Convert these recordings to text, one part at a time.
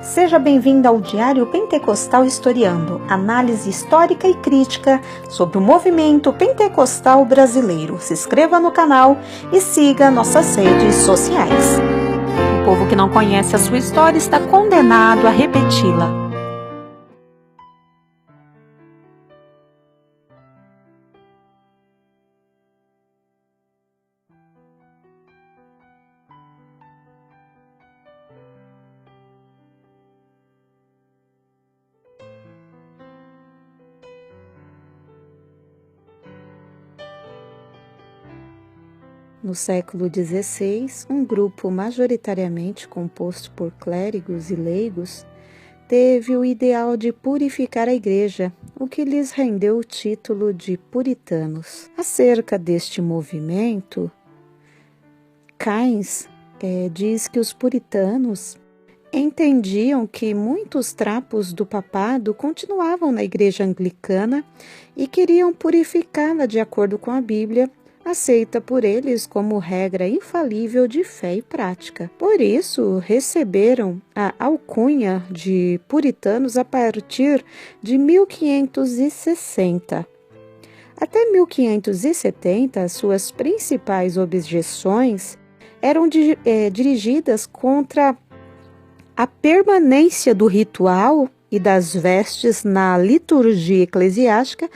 Seja bem-vindo ao Diário Pentecostal Historiando, análise histórica e crítica sobre o movimento pentecostal brasileiro. Se inscreva no canal e siga nossas redes sociais. O povo que não conhece a sua história está condenado a repeti-la. No século XVI, um grupo majoritariamente composto por clérigos e leigos teve o ideal de purificar a igreja, o que lhes rendeu o título de puritanos. Acerca deste movimento, Keynes diz que os puritanos entendiam que muitos trapos do papado continuavam na igreja anglicana e queriam purificá-la de acordo com a Bíblia, aceita por eles como regra infalível de fé e prática. Por isso, receberam a alcunha de puritanos a partir de 1560. Até 1570, suas principais objeções eram dirigidas contra a permanência do ritual e das vestes na liturgia eclesiástica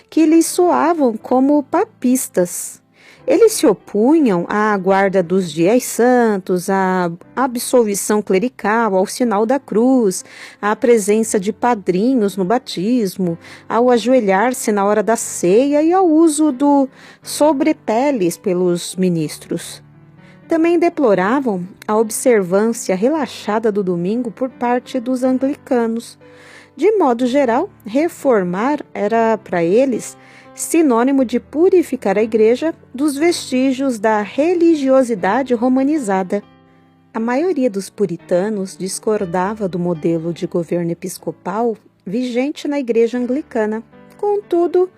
que lhes soavam como papistas. Eles se opunham à guarda dos dias santos, à absolvição clerical, ao sinal da cruz, à presença de padrinhos no batismo, ao ajoelhar-se na hora da ceia e ao uso do sobrepeles pelos ministros. Também deploravam a observância relaxada do domingo por parte dos anglicanos. De modo geral, reformar era para eles sinônimo de purificar a igreja dos vestígios da religiosidade romanizada. A maioria dos puritanos discordava do modelo de governo episcopal vigente na igreja anglicana. Contudo,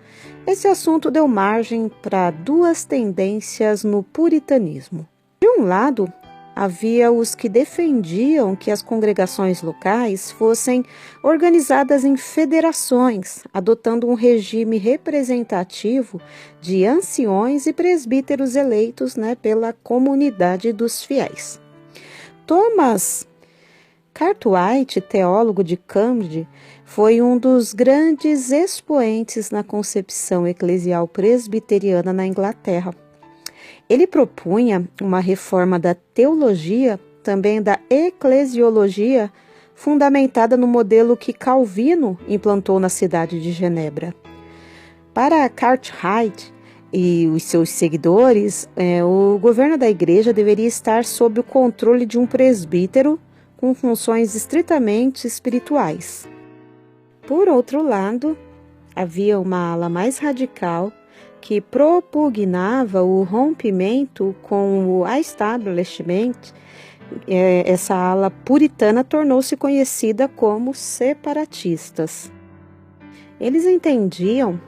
esse assunto deu margem para duas tendências no puritanismo. De um lado, havia os que defendiam que as congregações locais fossem organizadas em federações, adotando um regime representativo de anciões e presbíteros eleitos pela comunidade dos fiéis. Thomas Cartwright, teólogo de Cambridge, foi um dos grandes expoentes na concepção eclesial presbiteriana na Inglaterra. Ele propunha uma reforma da teologia, também da eclesiologia, fundamentada no modelo que Calvino implantou na cidade de Genebra. Para Cartwright e os seus seguidores, o governo da igreja deveria estar sob o controle de um presbítero com funções estritamente espirituais. Por outro lado, havia uma ala mais radical que propugnava o rompimento com o establishment. Essa ala puritana tornou-se conhecida como separatistas. Eles entendiam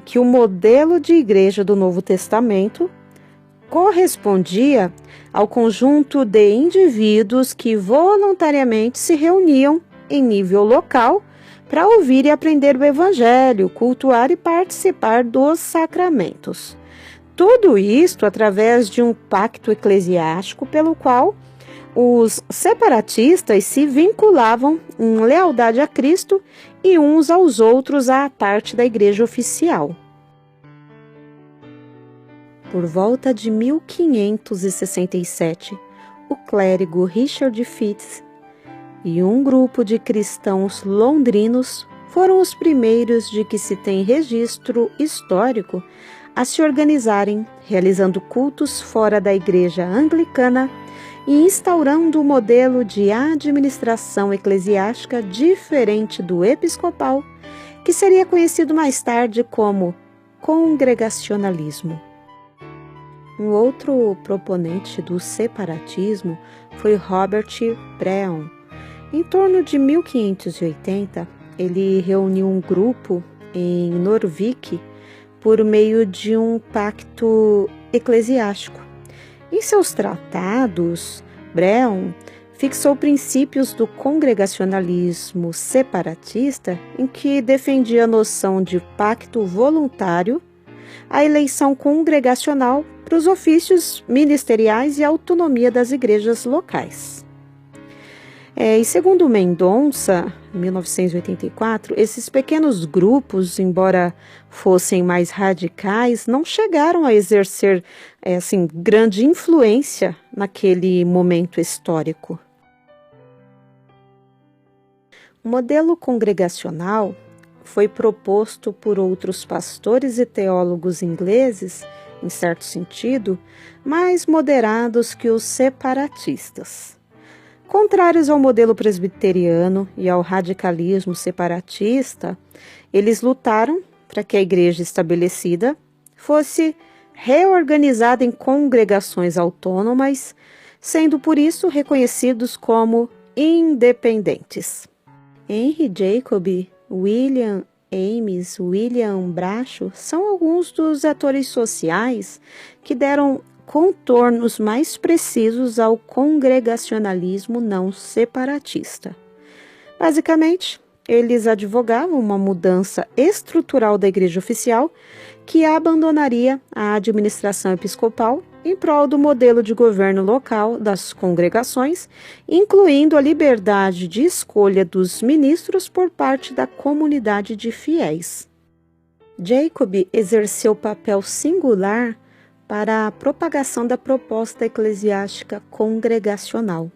que o modelo de igreja do Novo Testamento correspondia ao conjunto de indivíduos que voluntariamente se reuniam em nível local para ouvir e aprender o Evangelho, cultuar e participar dos sacramentos. Tudo isto através de um pacto eclesiástico pelo qual os separatistas se vinculavam em lealdade a Cristo e uns aos outros à parte da igreja oficial. Por volta de 1567, o clérigo Richard Fitz e um grupo de cristãos londrinos foram os primeiros de que se tem registro histórico a se organizarem, realizando cultos fora da igreja anglicana e instaurando um modelo de administração eclesiástica diferente do episcopal, que seria conhecido mais tarde como congregacionalismo. Um outro proponente do separatismo foi Robert Brown. Em torno de 1580, ele reuniu um grupo em Norwich por meio de um pacto eclesiástico. Em seus tratados, Brown fixou princípios do congregacionalismo separatista, em que defendia a noção de pacto voluntário, a eleição congregacional para os ofícios ministeriais e a autonomia das igrejas locais. E segundo Mendonça, em 1984, esses pequenos grupos, embora fossem mais radicais, não chegaram a exercer grande influência naquele momento histórico. O modelo congregacional foi proposto por outros pastores e teólogos ingleses, em certo sentido, mais moderados que os separatistas. Contrários ao modelo presbiteriano e ao radicalismo separatista, eles lutaram para que a igreja estabelecida fosse reorganizada em congregações autônomas, sendo por isso reconhecidos como independentes. Henry Jacob, William Ames, William Bracho são alguns dos atores sociais que deram contornos mais precisos ao congregacionalismo não separatista. Basicamente, eles advogavam uma mudança estrutural da igreja oficial que abandonaria a administração episcopal em prol do modelo de governo local das congregações, incluindo a liberdade de escolha dos ministros por parte da comunidade de fiéis. Jacob exerceu papel singular para a propagação da proposta eclesiástica congregacional.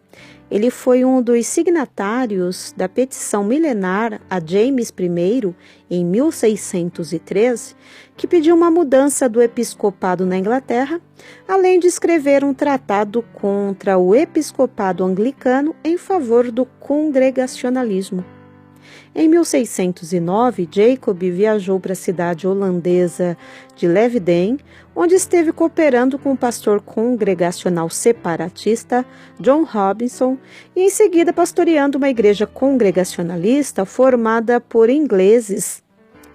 Ele foi um dos signatários da petição milenar a James I, em 1613, que pediu uma mudança do episcopado na Inglaterra, além de escrever um tratado contra o episcopado anglicano em favor do congregacionalismo. Em 1609, Jacob viajou para a cidade holandesa de Leiden, onde esteve cooperando com o pastor congregacional separatista John Robinson e em seguida pastoreando uma igreja congregacionalista formada por ingleses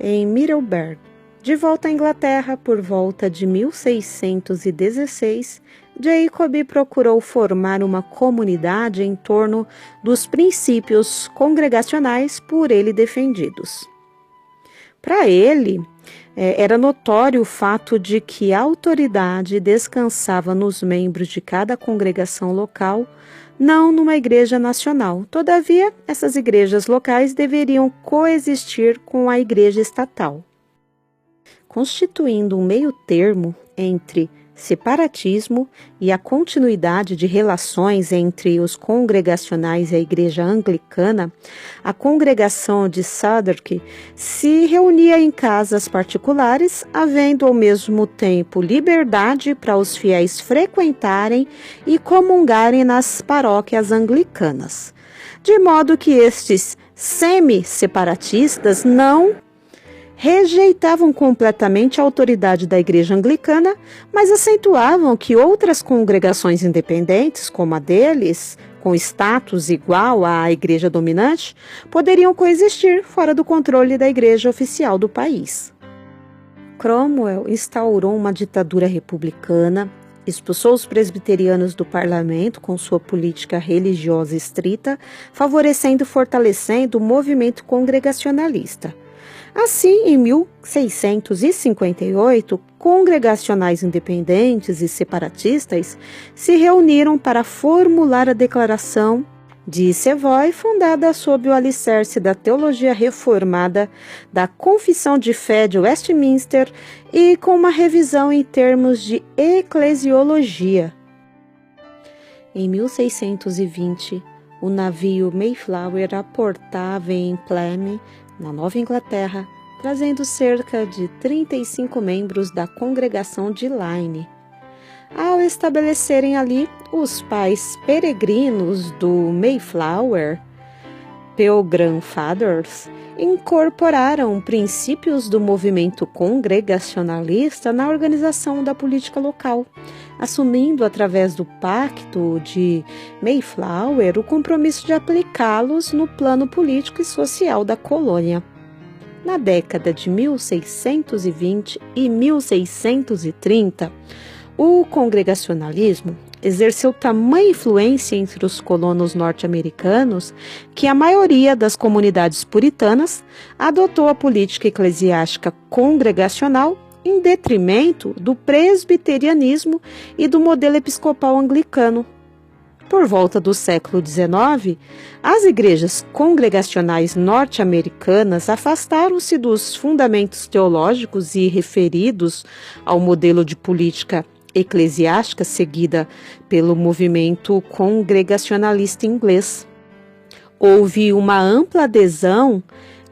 em Middleburg. De volta à Inglaterra, por volta de 1616, Jacob procurou formar uma comunidade em torno dos princípios congregacionais por ele defendidos. Para ele, era notório o fato de que a autoridade descansava nos membros de cada congregação local, não numa igreja nacional. Todavia, essas igrejas locais deveriam coexistir com a igreja estatal, constituindo um meio-termo entre separatismo e a continuidade de relações entre os congregacionais e a igreja anglicana. A congregação de Southwark se reunia em casas particulares, havendo ao mesmo tempo liberdade para os fiéis frequentarem e comungarem nas paróquias anglicanas, de modo que estes semi-separatistas não rejeitavam completamente a autoridade da igreja anglicana, mas acentuavam que outras congregações independentes, como a deles, com status igual à igreja dominante, poderiam coexistir fora do controle da igreja oficial do país. Cromwell instaurou uma ditadura republicana, expulsou os presbiterianos do parlamento com sua política religiosa estrita, favorecendo e fortalecendo o movimento congregacionalista. Assim, em 1658, congregacionais independentes e separatistas se reuniram para formular a Declaração de Savoy, fundada sob o alicerce da teologia reformada da Confissão de Fé de Westminster e com uma revisão em termos de eclesiologia. Em 1620, o navio Mayflower aportava em Plymouth, na Nova Inglaterra, trazendo cerca de 35 membros da congregação de Lyme. Ao estabelecerem ali, os pais peregrinos do Mayflower, Pilgrim Fathers, incorporaram princípios do movimento congregacionalista na organização da política local, assumindo através do Pacto de Mayflower o compromisso de aplicá-los no plano político e social da colônia. Na década de 1620 e 1630, o congregacionalismo exerceu tamanha influência entre os colonos norte-americanos que a maioria das comunidades puritanas adotou a política eclesiástica congregacional em detrimento do presbiterianismo e do modelo episcopal anglicano. Por volta do século XIX, as igrejas congregacionais norte-americanas afastaram-se dos fundamentos teológicos e referidos ao modelo de política eclesiástica seguida pelo movimento congregacionalista inglês. Houve uma ampla adesão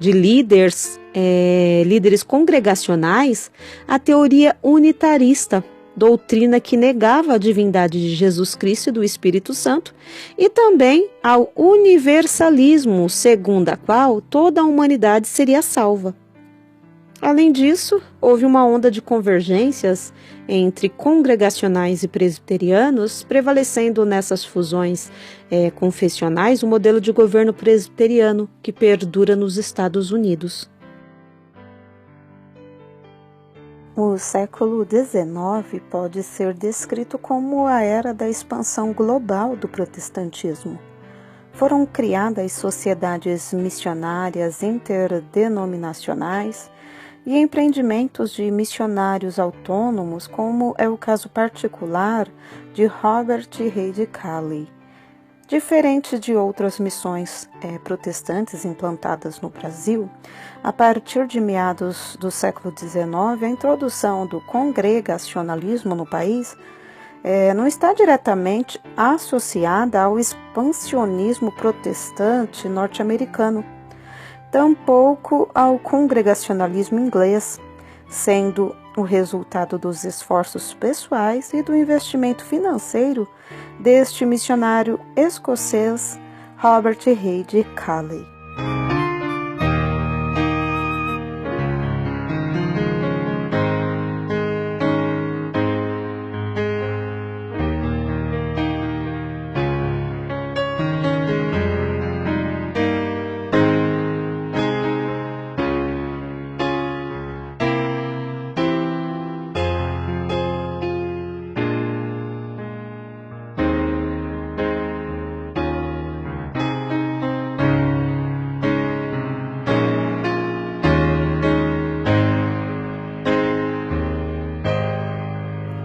de líderes congregacionais à teoria unitarista, doutrina que negava a divindade de Jesus Cristo e do Espírito Santo, e também ao universalismo, segundo a qual toda a humanidade seria salva. Além disso, houve uma onda de convergências entre congregacionais e presbiterianos, prevalecendo nessas fusões confessionais o modelo de governo presbiteriano que perdura nos Estados Unidos. O século XIX pode ser descrito como a era da expansão global do protestantismo. Foram criadas sociedades missionárias interdenominacionais e empreendimentos de missionários autônomos, como é o caso particular de Robert Reid Calley. Diferente de outras missões protestantes implantadas no Brasil, a partir de meados do século XIX, a introdução do congregacionalismo no país não está diretamente associada ao expansionismo protestante norte-americano, tampouco ao congregacionalismo inglês, sendo o resultado dos esforços pessoais e do investimento financeiro deste missionário escocês Robert Reid Calley.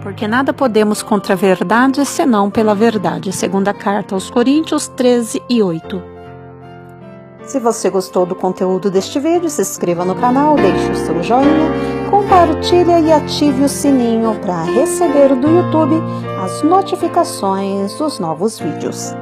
Porque nada podemos contra a verdade, senão pela verdade. Segunda carta aos Coríntios 13:8. Se você gostou do conteúdo deste vídeo, se inscreva no canal, deixe o seu joinha, compartilhe e ative o sininho para receber do YouTube as notificações dos novos vídeos.